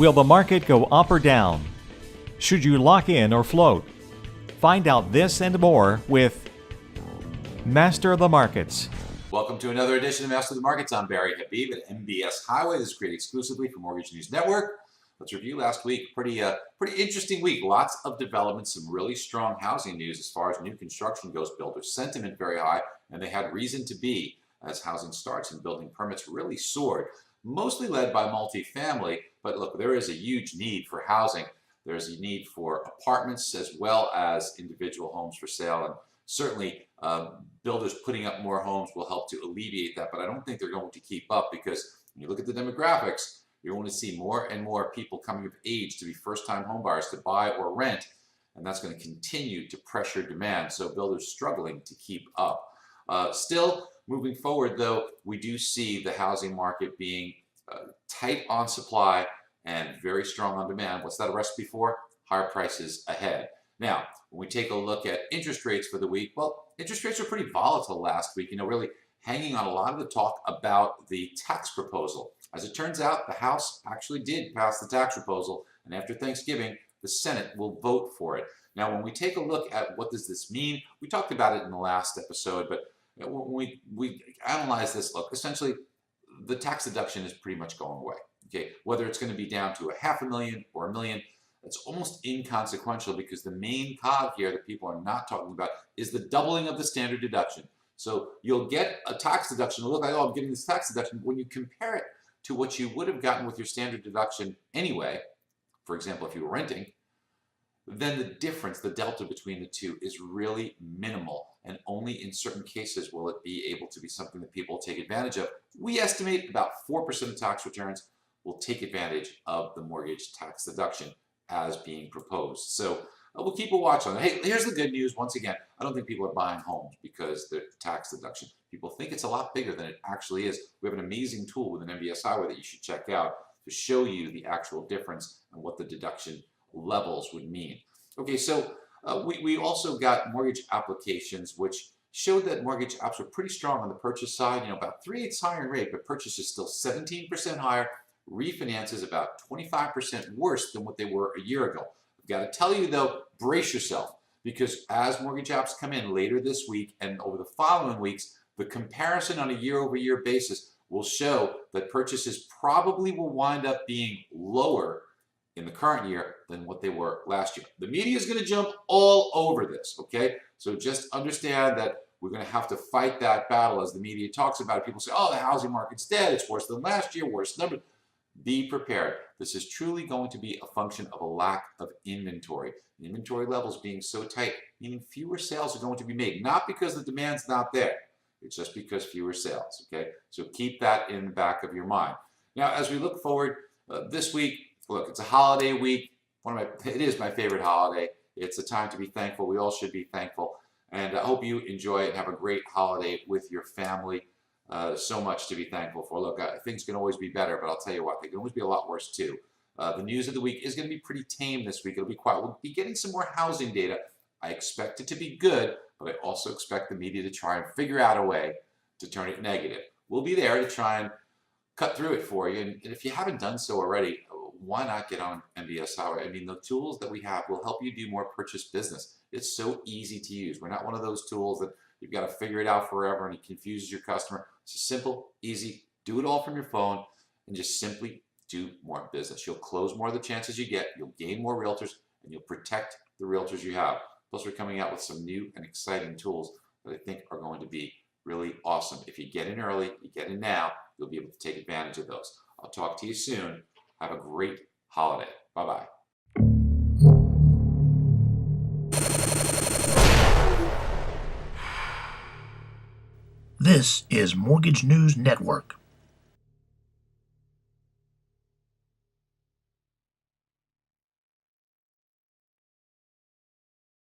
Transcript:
Will the market go up or down? Should you lock in or float? Find out this and more with Master of the Markets. Welcome to another edition of Master of the Markets. I'm Barry Habib at MBS Highway. This is created exclusively for Mortgage News Network. Let's review last week. Pretty interesting week. Lots of developments, some really strong housing news as far as new construction goes. Builder sentiment very high, and they had reason to be as housing starts and building permits really soared. Mostly led by multifamily, but look, there is a huge need for housing. There's a need for apartments as well as individual homes for sale, and certainly builders putting up more homes will help to alleviate that, but I don't think they're going to keep up because when you look at the demographics, you're going to see more and more people coming of age to be first-time homebuyers to buy or rent, and that's going to continue to pressure demand, so builders struggling to keep up. Still, moving forward, though, we do see the housing market being tight on supply and very strong on demand. What's that a recipe for? Higher prices ahead. Now, when we take a look at interest rates for the week, well, interest rates are pretty volatile last week, really hanging on a lot of the talk about the tax proposal. As it turns out, the House actually did pass the tax proposal, and after Thanksgiving, the Senate will vote for it. Now, when we take a look at what does this mean, we talked about it in the last episode, but when we analyze this, look, essentially, the tax deduction is pretty much going away. Okay, whether it's going to be down to $500,000 or $1 million, it's almost inconsequential because the main cog here that people are not talking about is the doubling of the standard deduction. So you'll get a tax deduction. It'll look like, oh, I'm getting this tax deduction. When you compare it to what you would have gotten with your standard deduction anyway, for example, if you were renting, then the difference, the delta between the two is really minimal, and only in certain cases will it be able to be something that people take advantage of. We estimate about 4% of tax returns will take advantage of the mortgage tax deduction as being proposed. So we'll keep a watch on it. Hey, here's the good news. Once again, I don't think people are buying homes because the tax deduction. People think it's a lot bigger than it actually is. We have an amazing tool with an MBS Highway that you should check out to show you the actual difference and what the deduction levels would mean. Okay, so we also got mortgage applications, which showed that mortgage apps were pretty strong on the purchase side, about 3/8 higher in rate, but purchase is still 17% higher. Refinance is about 25% worse than what they were a year ago. I've got to tell you, though, brace yourself, because as mortgage apps come in later this week and over the following weeks, the comparison on a year-over-year basis will show that purchases probably will wind up being lower in the current year than what they were last year. The media is going to jump all over this, okay? So just understand that we're going to have to fight that battle as the media talks about it. People say, oh, the housing market's dead. It's worse than last year, worse number. Be prepared. This is truly going to be a function of a lack of inventory. The inventory levels being so tight, meaning fewer sales are going to be made. Not because the demand's not there. It's just because fewer sales, okay? So keep that in the back of your mind. Now, as we look forward this week, look, it's a holiday week. It is my favorite holiday. It's a time to be thankful. We all should be thankful. And I hope you enjoy it and have a great holiday with your family. So much to be thankful for. Look, things can always be better, but I'll tell you what, they can always be a lot worse too. The news of the week is going to be pretty tame this week. It'll be quiet. We'll be getting some more housing data. I expect it to be good, but I also expect the media to try and figure out a way to turn it negative. We'll be there to try and cut through it for you. And if you haven't done so already, why not get on MBS Highway? I mean, the tools that we have will help you do more purchase business. It's so easy to use. We're not one of those tools that you've got to figure it out forever and it confuses your customer. It's just simple, easy, do it all from your phone and just simply do more business. You'll close more of the chances you get, you'll gain more realtors, and you'll protect the realtors you have. Plus, we're coming out with some new and exciting tools that I think are going to be really awesome. If you get in early, you get in now, you'll be able to take advantage of those. I'll talk to you soon. Have a great holiday. Bye-bye. This is Mortgage News Network.